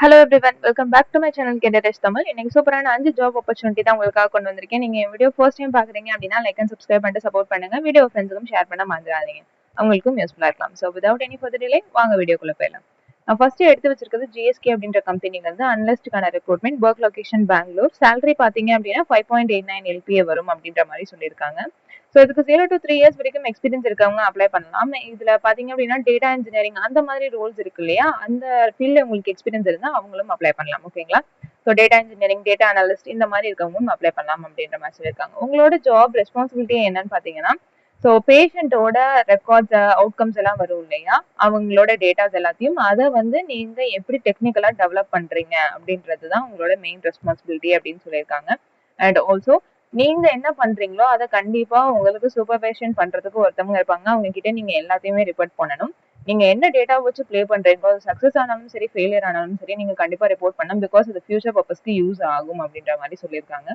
Hello everyone, welcome back to my channel கேட்டேஷ் தமிழ். இன்னைக்கு சூப்பரான 5 ஜாப் ஆப்பர்ச்சுனிட்டி தான் உங்களுக்காக கொண்டு வந்திருக்கேன். நீங்க என் வீடியோ ஃபர்ஸ்ட் டைம் பாக்குறீங்க அப்படின்னா லைக் அண்ட் சப்ஸ்கிரைப் பண்ணிட்டு சப்போர்ட் பண்ணுங்க. வீடியோ ஃப்ரெண்ட்ஸுக்கும் ஷேர் பண்ண மறந்துடாதீங்க. அவங்களுக்கும் யூஸ்ஃபுல்லா இருக்கலாம். So without any further delay வாங்க வீடியோக்குள்ள போயிடலாம். நான் ஃபர்ஸ்ட் எடுத்து வச்சிருக்கிறது GSK அப்படின்ற கம்பெனில இருந்து அனலிஸ்டுக்கான recruitment, work location Bangalore. Salary பாத்தீங்க அப்படின்னா 5.89 LPA வரும் அப்படின்ற மாதிரி சொல்லியிருக்காங்க. ஸோ இதுக்கு 0 to 3 இயர்ஸ் வரைக்கும் எக்ஸ்பீரியன்ஸ் இருக்கவங்க அப்ளை பண்ணலாம். இதுல பாத்தீங்க அப்படின்னா டேட்டா இன்ஜினியரிங் அந்த மாதிரி ரோல்ஸ் இருக்கு இல்லையா, அந்த ஃபீல்ட்ல உங்களுக்கு எக்ஸ்பீரியன்ஸ் இருந்தா அவங்களும் அப்ளை பண்ணலாம். ஓகேங்களா? So data engineering, data analyst இந்த மாதிரி இருக்கவங்களும் அப்ளை பண்ணலாம் அப்படின்ற மாதிரி சொல்லியிருக்காங்க. உங்களோட ஜாப் ரெஸ்பான்சிபிலிட்டி என்னன்னு பாத்தீங்கன்னா, ஸோ பேஷண்டோட ரெக்கார்ட்ஸ், அவுட்கம்ஸ் எல்லாம் வரும் இல்லையா, அவங்களோட டேட்டாஸ் எல்லாத்தையும் அதை வந்து நீங்க எப்படி டெக்னிக்கலா டெவலப் பண்றீங்க அப்படின்றது தான் உங்களோட மெயின் ரெஸ்பான்சிபிலிட்டி அப்படின்னு சொல்லியிருக்காங்க. அண்ட் ஆல்சோ நீங்க என்ன பண்றீங்களோ அதை கண்டிப்பா உங்களுக்கு சூப்பர்வைஷன் பண்றதுக்கு ஒருத்தவங்க இருப்பாங்க. அவங்க கிட்ட நீங்க எல்லாத்தையுமே ரிப்போர்ட் பண்ணணும். நீங்க என்ன டேட்டா வச்சு பிளே பண்றீங்களோ, சக்சஸ் ஆனாலும் சரி ஃபெயிலியர் ஆனாலும் சரி நீங்க கண்டிப்பா ரிப்போர்ட் பண்ணணும். பிகாஸ் இது ஃபியூச்சர் பர்பஸ்க்கு யூஸ் ஆகும் அப்படின்ற மாதிரி சொல்லியிருக்காங்க.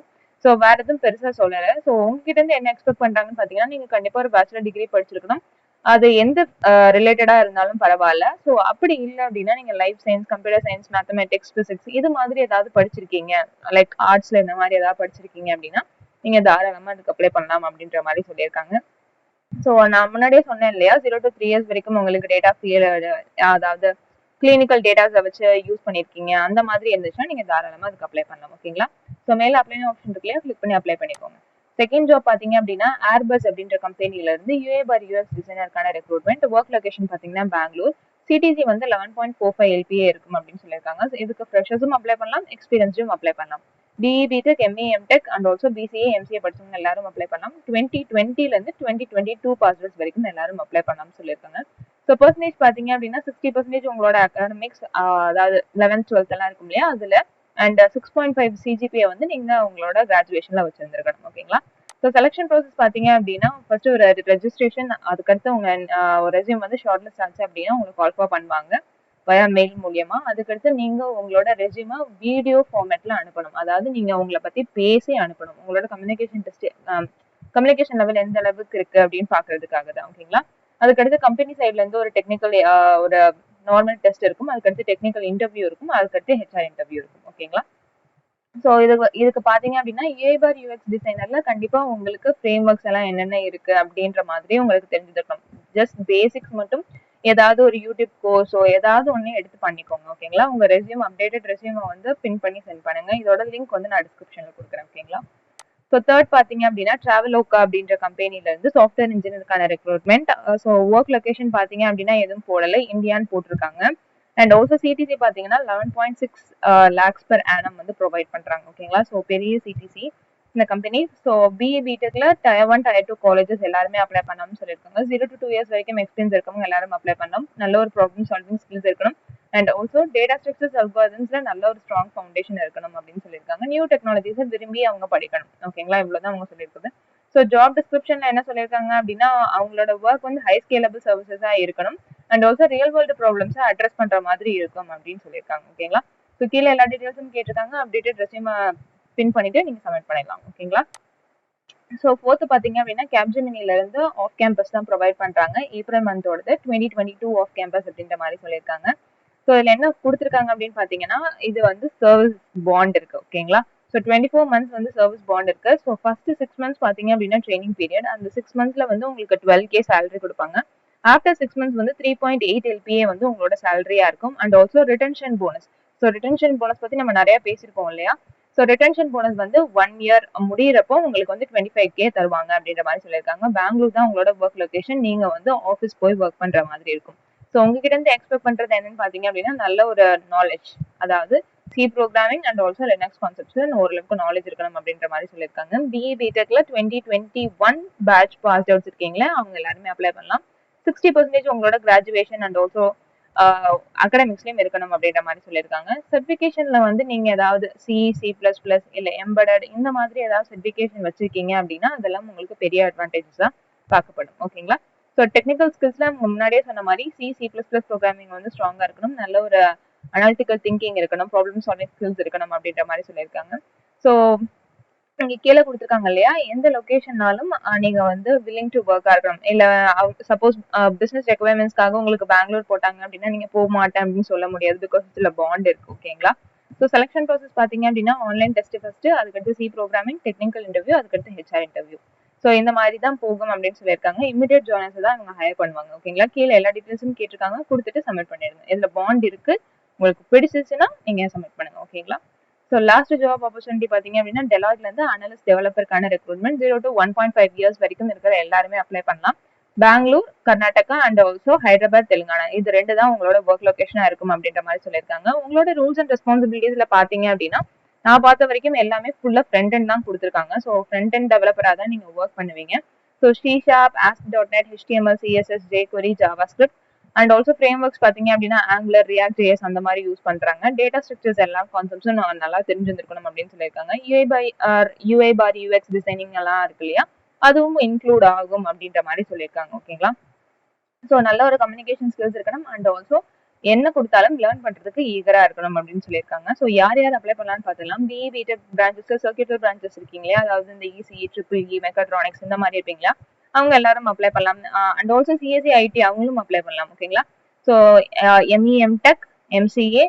ஸோ வேற எதுவும் பெருசா சொல்லல. ஸோ உங்ககிட்ட இருந்து என்ன எக்ஸ்பெக்ட் பண்றாங்கன்னு பாத்தீங்கன்னா, நீங்க கண்டிப்பா ஒரு பேச்சுலர் டிகிரி படிச்சிருக்கணும். அது எந்த ரிலேட்டடா இருந்தாலும் பரவாயில்ல. ஸோ அப்படி இல்லை அப்படின்னா நீங்க life science, computer science, mathematics, physics இது மாதிரி ஏதாவது படிச்சிருக்கீங்க, லைக் ஆர்ட்ஸ்ல இந்த மாதிரி ஏதாவது படிச்சிருக்கீங்க அப்படின்னா நீங்க தாராளமா அதுக்கு அப்ளை பண்ணலாம் அப்படின்ற மாதிரி சொல்லியிருக்காங்க. ஸோ நான் முன்னாடியே சொன்னேன் இல்லையா, 0 to 3 இயர்ஸ் வரைக்கும் உங்களுக்கு டேட்டா அதாவது கிளினிக்கல் டேட்டாஸை வச்சு யூஸ் பண்ணிருக்கீங்க அந்த மாதிரி இருந்துச்சுன்னா நீங்க தாராளமா அதுக்கு அப்ளை பண்ணலாம். ஓகேங்களா? ஸோ மேல அப்ளை ஆப்ஷன் இருக்கு இல்லையா, கிளிக் பண்ணி அப்ளை பண்ணிக்கோங்க. செகண்ட் ஜாப் பாத்தீங்க அப்படின்னா ஏர்பஸ் அப்படின்ற கம்பெனில இருந்து UA/US டிசைனருக்கான ரெக்ரூட்மெண்ட், ஒர்க் லொகேஷன் பாத்தீங்கன்னா பெங்களூர். CTC வந்து 11.45 LPA இருக்கும் அப்படின்னு சொல்லியிருக்காங்க. இதுக்கு ஃப்ரெஷர்ஸும் அப்ளை பண்ணலாம், எக்ஸ்பீரியன்ஸும் அப்ளை பண்ணலாம். BE, BTech, ME, MTech and also BCA, MCA படிச்சவங்க எல்லாரும் அப்ளை பண்ணலாம். 2020 இருந்து 2022 பாஸ் அவுட்ஸ் வரைக்கும் எல்லாரும் அப்ளை பண்ணலாம்னு சொல்லியிருக்காங்க. ஸோ பர்சன்டேஜ் பாத்தீங்க அப்படின்னா 60% உங்களோட அகாடமிக்ஸ், அதாவது 11th 12th எல்லாம் இருக்கும் இல்லையா அதுல, அண்ட் 6.5 CGPA வந்து நீங்க உங்களோட கிராஜுவேஷன்ல வச்சிருந்திருக்கணும். ஓகேங்களா? ஸோ செலக்ஷன் ப்ராசஸ் பாத்தீங்க அப்படின்னா ஃபர்ஸ்ட் ஒரு ரெஜிஸ்ட்ரேஷன், அதுக்கடுத்து உங்க ரெஸ்யூம் வந்து ஷார்ட் லிஸ்ட் ஆச்சு அப்படின்னா உங்களுக்கு கால் ஃபார் பண்ணுவாங்க வயா மெயில் மூலியமா. அதுக்கடுத்து நீங்க உங்களோட ரெஸ்யூமை வீடியோ ஃபார்மேட்ல அனுப்பணும். அதாவது நீங்க உங்களை பத்தி பேசி அனுப்பணும். உங்களோட கம்யூனிகேஷன் லெவல் எந்த அளவுக்கு இருக்கு அப்படின்னு பாக்குறதுக்காக தான். ஓகேங்களா? அதுக்கடுத்து கம்பெனி சைட்ல இருந்து ஒரு டெக்னிக்கல் ஒரு நார்மல் டெஸ்ட் இருக்கும், அதுக்கடுத்து டெக்னிக்கல் இன்டர்வியூ இருக்கும், அதுக்கடுத்து HR இன்டர்வியூ இருக்கும். ஓகேங்களா? ஸோ இதுக்கு பாத்தீங்க அப்படின்னா UX டிசைனர்ல கண்டிப்பா உங்களுக்கு ஃப்ரேம் ஒர்க்ஸ் எல்லாம் என்னென்ன இருக்கு அப்படின்ற மாதிரி உங்களுக்கு தெரிஞ்சிருக்கணும். ஜஸ்ட் பேசிக்ஸ் மட்டும் ஏதாவது ஒரு யூடியூப் கோர்ஸோ ஏதாவது ஒண்ணு எடுத்து பண்ணிக்கோங்க. ஓகேங்களா? உங்க ரெஸ்யூம், அப்டேட்டட் ரெஸ்யூம் வந்து பின் பண்ணி சென்ட் பண்ணுங்க. இதோட லிங்க் வந்து நான் டிஸ்கிரிப்ஷன்ல கொடுக்குறேன். ஓகேங்களா? ஸோ தேர்ட் பாத்தீங்க அப்படின்னா Traveloka அப்படின்ற கம்பெனில இருந்து சாஃப்ட்வேர் இன்ஜினியருக்கான ரெக்ரூட்மெண்ட். ஸோ ஒர்க் லொகேஷன் பாத்தீங்க அப்படின்னா எதுவும் போடல, இந்தியான்னு போட்டிருக்காங்க. அண்ட் ஆல்சோ CTC பாத்தீங்கன்னா 11.6 lakhs per annum வந்து ப்ரொவைட் பண்றாங்க. ஓகேங்களா? ஸோ பெரிய CTC இந்த company. So BE, BTechல Tier 1, Tier 2 colleges எல்லாருமே அப்ளை பண்ணணும்னு சொல்லியிருக்காங்க. 0 to 2 இயர்ஸ் வரைக்கும் எக்ஸ்பீரியன்ஸ் இருக்கவங்க எல்லாரும் அப்ளை பண்ணணும். நல்ல ஒரு ப்ராப்ளம் சால்விங் ஸ்கில்ஸ் இருக்கணும். அண்ட் ஆல்சோ டேட்டா ஸ்ட்ரக்சர்ஸ், அல்காரிதம்ஸ்ல நல்ல ஒரு ஸ்ட்ராங் ஃபவுண்டேஷன் இருக்கணும் அப்படின்னு சொல்லியிருக்காங்க. நியூ டெக்னாலஜிஸை விரும்பி அவங்க படிக்கணும். ஓகேங்களா? இவ்வளவுதான் அவங்க சொல்லியிருக்குது. ஸோ ஜாப் டிஸ்கிரிப்ஷன்ல என்ன சொல்லியிருக்காங்க அப்படின்னா, அவங்களோட ஒர்க் வந்து ஹை ஸ்கேலபிள் சர்வீசஸா இருக்கணும். அண்ட் ஆல்சோ ரியல் வேர்ல்டு ப்ராப்ளம்ஸை அட்ரஸ் பண்ற மாதிரி இருக்கும் அப்படின்னு சொல்லியிருக்காங்க. ஓகேங்களா? ஸோ கீழே எல்லா டீடைல்ஸும் கேட்டிருக்காங்க. அப்டேட்டட் ரெஸ்யூம் பின் பண்ணிட்டு நீங்க சப்மிட் பண்ணிடலாம். ஓகேங்களா? ஸோ ஃபோர்த்து பாத்தீங்க அப்படின்னா கேப்ஜெமினில இருந்து ஆஃப் கேம்பஸ் தான் ப்ரொவைட் பண்றாங்க. ஏப்ரல் மந்தோடது 2022 ஆஃப் கேம்பஸ் அப்படின்ற மாதிரி சொல்லியிருக்காங்க. ஸோ இதுல என்ன கொடுத்துருக்காங்க அப்படின்னு பாத்தீங்கன்னா, இது வந்து சர்வீஸ் பாண்ட் இருக்கு. ஓகேங்களா? ஸோ 24 months வந்து சர்வீஸ் பாண்ட் இருக்கு. ஸோ ஃபர்ஸ்ட் 6 months பாத்தீங்க அப்படின்னா ட்ரைனிங் பீரியட். அந்த 6 monthsல வந்து உங்களுக்கு 12K சேலரி கொடுப்பாங்க. ஆஃப்டர் 6 months வந்து 3.8 LPA வந்து உங்களோட சேலரியா இருக்கும். And also retention bonus. So retention bonus பத்தி நம்ம நிறைய பேசியிருக்கோம் இல்லையா. ஸோ ரிட்டன்ஷன் போனஸ் வந்து 1 year முடியிறப்போ உங்களுக்கு வந்து 25K தருவாங்க அப்படின்ற மாதிரி சொல்லியிருக்காங்க. பெங்களூர் தான் உங்களோட ஒர்க் லொகேஷன். நீங்க வந்து ஆஃபீஸ் போய் ஒர்க் பண்ற மாதிரி இருக்கும். ஸோ உங்ககிட்ட இருந்து எக்ஸ்பெக்ட் பண்றது என்னன்னு பாத்தீங்க அப்படின்னா, நல்ல ஒரு நாலேஜ், அதாவது C programming and also Linux கான்செப்ட்ஸ்ல ஓரளவுக்கு நாலேஜ் இருக்கணும் அப்படின்ற மாதிரி சொல்லியிருக்காங்க. BE, BTechல 2021 பேட்ச் பாஸ் அவுட்ஸ் இருக்கீங்களா, அவங்க எல்லாருமே அப்ளை பண்ணலாம். 60% உங்களோட கிராஜுவேஷன் அண்ட் ஆல்சோ அகாடமிக்ஸ்லயும் இருக்கணும் அப்படின்ற மாதிரி சொல்லியிருக்காங்க. சர்டிபிகேஷன்ல வந்து நீங்க ஏதாவது C++ இல்ல எம்பெடட் இந்த மாதிரி ஏதாவது சர்டிபிகேஷன் வச்சிருக்கீங்க அப்படின்னா அதெல்லாம் உங்களுக்கு பெரிய அட்வான்டேஜஸ் தான் பார்க்கப்படும். ஓகேங்களா? ஸோ டெக்னிக்கல் ஸ்கில்ஸ்ல முன்னாடியே சொன்ன மாதிரி C++ ப்ரோக்ராமிங் வந்து ஸ்ட்ராங்கா இருக்கணும். நல்ல ஒரு அனாலிட்டிக்கல் திங்கிங் இருக்கணும், ப்ராப்ளம் சால்விங் ஸ்கில்ஸ் இருக்கணும் அப்படின்ற மாதிரி சொல்லியிருக்காங்க. ஸோ இங்க கீழ குடுத்துருக்காங்க இல்லையா? எந்த லொகேஷன்னாலும் நீங்க வந்து வில்லிங் டூ வொர்க்கா இருக்கணும். இல்ல சப்போஸ் பிசினஸ் ரெக்வயர்மென்ட்ஸ்க்காக உங்களுக்கு பெங்களூர் போட்டாங்க அப்டின்னா, நீங்க போமாட்டேன் அப்டின்னு சொல்ல முடியாது. பிகாஸ் இதுல பாண்ட் இருக்கு. ஓகேங்களா? ஸோ செலக்ஷன் ப்ராசஸ் பார்த்தீங்க அப்டின்னா, ஆன்லைன் டெஸ்ட் ஃபர்ஸ்ட்டு, அதுக்கடுத்து சி புரோகிராமிங், டெக்னிக்கல் இன்டர்வியூ, அதுக்கடுத்து ஹெச்ஆர் இன்டர்வியூ. ஸோ இந்த மாரி தான் போகும் அப்டின்னு சொல்லியிருக்காங்க. இமிடியேட் ஜாயினர்ஸ் தான் இவங்க ஹையர் பண்ணுவாங்க. ஓகேங்களா? கீழ எல்லா டீடைல்ஸும் கேட்டிருக்காங்க. குடுத்துட்டு சப்மிட் பண்ணிடுங்க. இதுல பாண்ட் இருக்கு. உங்களுக்கு பிடிச்சிருச்சுன்னா நீங்க சப்மிட் பண்ணுங்க. ஓகேங்களா? ஸோ லாஸ்ட் ஜாப் ஆப்பர்ச்சுனிட்டி பார்த்தீங்க அப்படின்னா டெலாய்ட்ல இருந்து அனலிஸ்ட் டெவலப்பருக்கான ரெக்ரூட்மெண்ட் 0 to 1.5 இயர்ஸ் வரைக்கும் இருக்கிற எல்லாருமே அப்ளை பண்ணலாம். பெங்களூர், கர்நாடகா அண்ட் ஆல்சோ ஹைதராபாத், தெலுங்கானா இது 2 தான் உங்களோட ஒர்க் லொகேஷனா இருக்கும் அப்படின்ற மாதிரி சொல்லியிருக்காங்க. உங்களோட ரூல்ஸ் அண்ட் ரெஸ்பான்சிபிலிட்டிஸ்ல பார்த்தீங்க அப்படின்னா நான் பார்த்த வரைக்கும் எல்லாமே ஃபுல்லா ஃப்ரண்ட் எண்ட் தான் கொடுத்துருக்காங்க. ஸோ ஃப்ரண்ட் எண்ட் டெவலப்பரா தான் நீங்க ஒர்க் பண்ணுவீங்க. So C#, ASP.NET, HTML, CSS, jQuery, JavaScript and also frame works பாத்தீங்க அப்படின்னா ஆங்குலர், ரியாக்ட் ஜேஎஸ் அந்த மாதிரி யூஸ் பண்றாங்க. டேட்டா ஸ்ட்ரக்சர்ஸ் எல்லா கான்செப்ட்ஸும் நல்லா தெரிஞ்சிருக்கணும் அப்படின்னு சொல்லியிருக்காங்க. யூஐ பார் யூஎக்ஸ் டிசைனிங் எல்லாம் இருக்கு இல்லையா, அதுவும் இன்க்ளூட் ஆகும் அப்படின்ற மாதிரி சொல்லியிருக்காங்க. ஓகேங்களா? ஸோ நல்ல ஒரு கம்யூனிகேஷன் ஸ்கில்ஸ் இருக்கணும் அண்ட் ஆல்சோ என்ன கொடுத்தாலும் லேர்ன் பண்றதுக்கு ஈகரா இருக்கணும் அப்படின்னு சொல்லியிருக்காங்க. ஸோ யார் யார் அப்ளை பண்ணலாம்னு பார்த்துக்கலாம். பிஇ பிடெக் பிரான்ச்சஸ், சர்க்கியூட்டர் பிரான்ச்சஸ் இருக்கீங்களா, அதாவது இந்த இசிஇ, ட்ரிபிள் இ, மெக்காட்ரானிக்ஸ் இந்த மாதிரி இருப்பீங்களா, அவங்க எல்லாரும் அப்ளை பண்ணலாம். அண்ட் ஆல்சோ சிஎஸ்சி ஐடி அவங்களும் அப்ளை பண்ணலாம். ஓகேங்களா? ஸோ எம்இ, எம்டெக், எம்சிஏ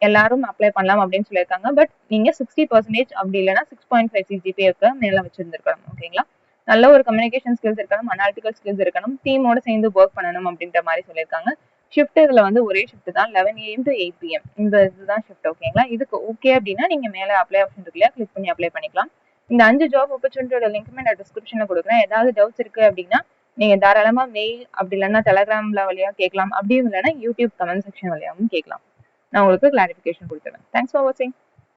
எல்லாரும் அப்ளை பண்ணலாம் அப்படின்னு சொல்லியிருக்காங்க. பட் நீங்க 60% அப்படி இல்லைன்னா 6.5 சிஜிபிஏக்கு மேல வச்சிருந்திருக்கணும். ஓகேங்களா? நல்ல ஒரு கம்யூனிகேஷன் ஸ்கில்ஸ் இருக்கணும், அனாலிட்டிக்கல் ஸ்கில்ஸ் இருக்கணும், டீமோட சேர்ந்து ஒர்க் பண்ணணும் அப்படின்ற மாதிரி சொல்லியிருக்காங்க. ஷிஃப்ட் இதுல வந்து ஒரே ஷிஃப்ட் தான் 11 AM to 8 PM இந்த இதுதான் ஷிஃப்ட். ஓகேங்களா? இதுக்கு ஓகே அப்படின்னா நீங்க மேல அப்ளை ஆப்ஷன் இருக்கு இல்லையா, கிளிக் பண்ணி அப்ளை பண்ணிக்கலாம். இந்த 5 ஜாப் ஆப்பர்ச்சுனிட்டியோட லிங்க்குமே நான் டிஸ்கிரிப்ஷன்ல கொடுக்குறேன். ஏதாவது டவுட்ஸ் இருக்கு அப்படின்னா நீங்க தாராளமா மெயில் அப்படி இல்லைன்னா டெலகிராம்ல வழியா கேட்கலாம். அப்படியும் இல்லைன்னா யூடியூப் கமெண்ட் செக்ஷன் வழியாவும் கேட்கலாம். நான் உங்களுக்கு கிளாரிபிகேஷன் கொடுத்துறேன். தேங்க்ஸ் ஃபார் வாட்சிங்.